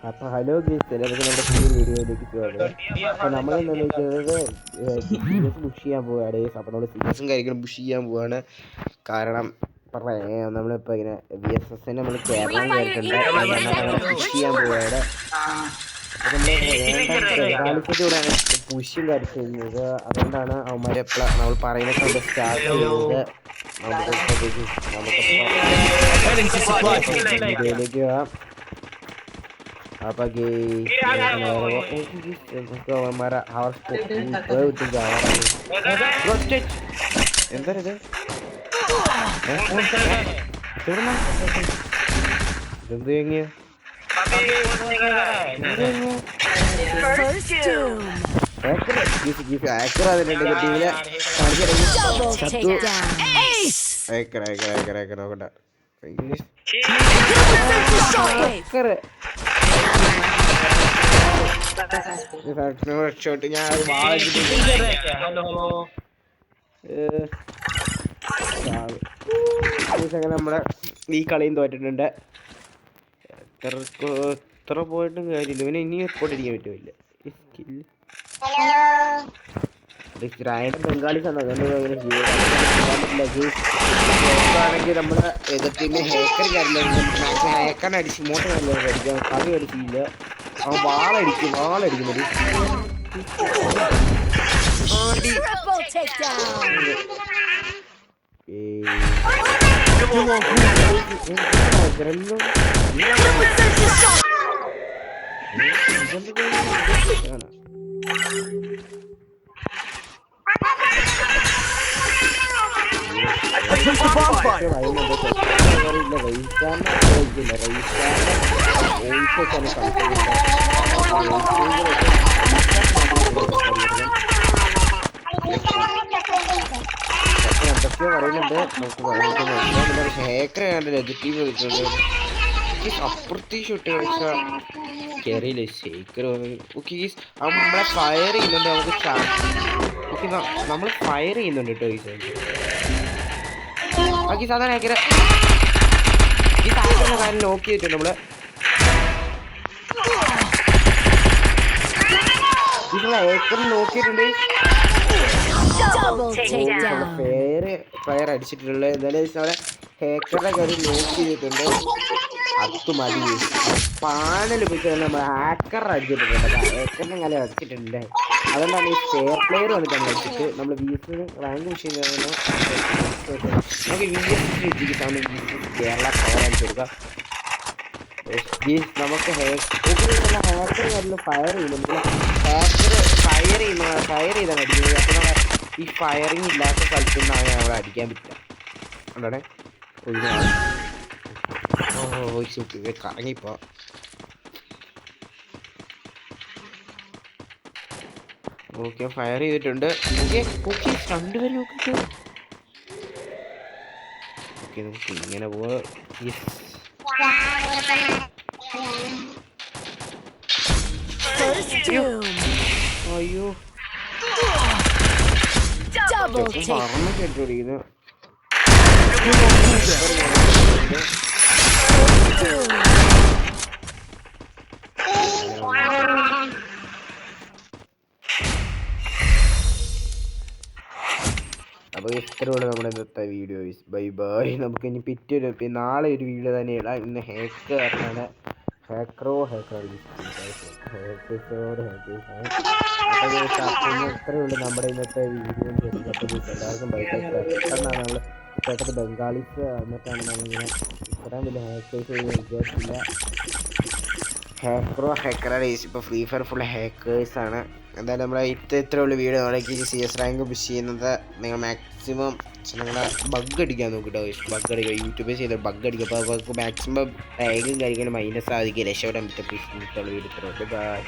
അപ്പൊ ഹലോ ഗീസ് എല്ലാവർക്കും നമ്മുടെ പുതിയ വീഡിയോയിലേക്ക് സ്വാഗതം. അപ്പൊ നമ്മൾ എന്താണെന്ന് വെച്ചത് സീരിയസ് പുഷ് ചെയ്യാൻ പോവുകയാണ്. അപ്പൊ നമ്മൾ സീരിയസും കാര്യങ്ങളും പുഷ് ചെയ്യാൻ പോവാണ്. കാരണം നമ്മളിപ്പോ ഇങ്ങനെ VSS നമ്മൾ കേരളം കയറിയിട്ടുണ്ട്. പുഷ് ചെയ്യാൻ പോവുകയാണ്. അപ്പൊ ബംഗാളിസത്തിലൂടെയാണ് പുഷും കാര്യം ചെയ്യുന്നത്. അതുകൊണ്ടാണ് അവന്മാരെ നമ്മൾ പറയുന്നത് സ്റ്റാർട്ട് ചെയ്യുന്നത്. വീഡിയോയിലേക്ക് പോവാം. apa guys അവന്മാരെ എന്താ ഇത് എന്ത് എങ്ങിയ നമ്മളെ ഈ കളിയും തോറ്റിട്ടുണ്ട്. എത്ര പോയിട്ടും കാര്യമില്ല. ഇവനെ ഇനി എക്സ്പോർട്ട് അടിക്കാൻ പറ്റുമില്ല. ബംഗാളീസ് ആണ് അതുകൊണ്ടാണെങ്കിൽ നമ്മുടെ എതിർ ടീമിന് ഹേക്കറിനെ അടിച്ച് ഇങ്ങോട്ട് നല്ല അടിക്കാൻ കളി അടിച്ചില്ല. അവൻ വാളടിക്കുന്നത് എന്തൊക്കെയോ പറയുന്നുണ്ട്. ഹേക്കറെ കണ്ട് നെഗറ്റീവ് കളിച്ചിട്ടുണ്ട്. അപ്പുറത്തേക്ക് ഷൂട്ട് കളിച്ച കയറിയില്ല. ഷേക്കർ നമ്മളെ ഫയർ ചെയ്യുന്നുണ്ട്. നമുക്ക് നമ്മൾ ഫയർ ചെയ്യുന്നുണ്ട് കേട്ടോ. ബാക്കി സാധാരണ ഹേക്കറെ ഈ സാധാരണ കാര്യം നോക്ക് ചെയ്തിട്ടുണ്ട്. നമ്മള് ഹേക്കർ നോക്കിയിട്ടുണ്ട്. ഫയർ അടിച്ചിട്ടുള്ള എന്തായാലും നമ്മുടെ ഹേക്കറുടെ കാര്യം നോക്ക് ചെയ്തിട്ടുണ്ട്. അത് മതി. പാനൽ പോയിട്ട് നമ്മൾ ഹാക്കർ അടിച്ചിട്ടുണ്ട്. ഹേക്കറിനെ കാലം അടിച്ചിട്ടുണ്ട്. അതുകൊണ്ടാണ് ഈ ഫെയർ പ്ലെയർ വന്നിട്ടാണ് അടിച്ചിട്ട് നമ്മൾ VS റാങ്ക് പുഷ് ചെയ്യുന്നത്. നമുക്ക് കേരള പവർ അടിച്ചു കൊടുക്കാം. നമുക്ക് ഹാക്കർ കാര്യം ഫയർ ചെയ്യുന്നുണ്ട്. ഫയർ ചെയ്താണ് അടിക്കുന്നത്. അപ്പോൾ ഈ ഫയറിങ് ഇല്ലാത്ത സ്ഥലത്തു നിന്നാണ് നമ്മൾ അടിക്കാൻ പറ്റുക. എന്താണ് കറങ്ങിപ്പോ ഓക്കെ ഫയർ ചെയ്തിട്ടുണ്ട്. ഓക്കെ രണ്ടുപേരും നോക്കിട്ട് ഓക്കെ നമുക്ക് ഇങ്ങനെ പോവാ. അയ്യോ പറഞ്ഞു കേട്ടോടിക്കുന്നു. അപ്പോൾ ഇത്രയുള്ള നമ്മുടെ ഇന്നത്തെ വീഡിയോ. Bye bye. നമുക്ക് ഇനി നാളെ ഒരു വീഡിയോ തന്നെ ഇടാം. ഇന്ന് ഹേക്കറാണ്. ഇത്രയുള്ളൂ നമ്മുടെ ഇന്നത്തെ വീഡിയോ. എല്ലാവർക്കും പെട്ടെന്നാണ് നമ്മൾ പെട്ടെന്ന് ബംഗാളീസ് എന്നിട്ടാണ് നമ്മളിങ്ങനെ ഇത്രയും വലിയ ഹാക്കേഴ്സ് വിചാരിച്ചില്ല. ഹേക്കറാണ് ഇപ്പോൾ ഫ്രീ ഫയർ ഫുൾ ഹേക്കേഴ്സാണ്. എന്തായാലും നമ്മളെ ഇത്രയുള്ള വീഡിയോ നമ്മളേക്ക് CS റാങ്ക് പുഷ് ചെയ്യുന്നത്. നിങ്ങൾ മാക്സിമം നിങ്ങളെ ബഗ് അടിക്കാൻ നോക്കിട്ടോ. ബഗ് അടിക്കുക യൂട്യൂബിൽ ചെയ്ത് ബഗ് അടിക്കുക. അപ്പോൾ അവർക്ക് മാക്സിമം റാങ്കും കാര്യങ്ങളും മൈനസ് ആയിരിക്കും രക്ഷപ്പെടാൻ പറ്റും. Video bye.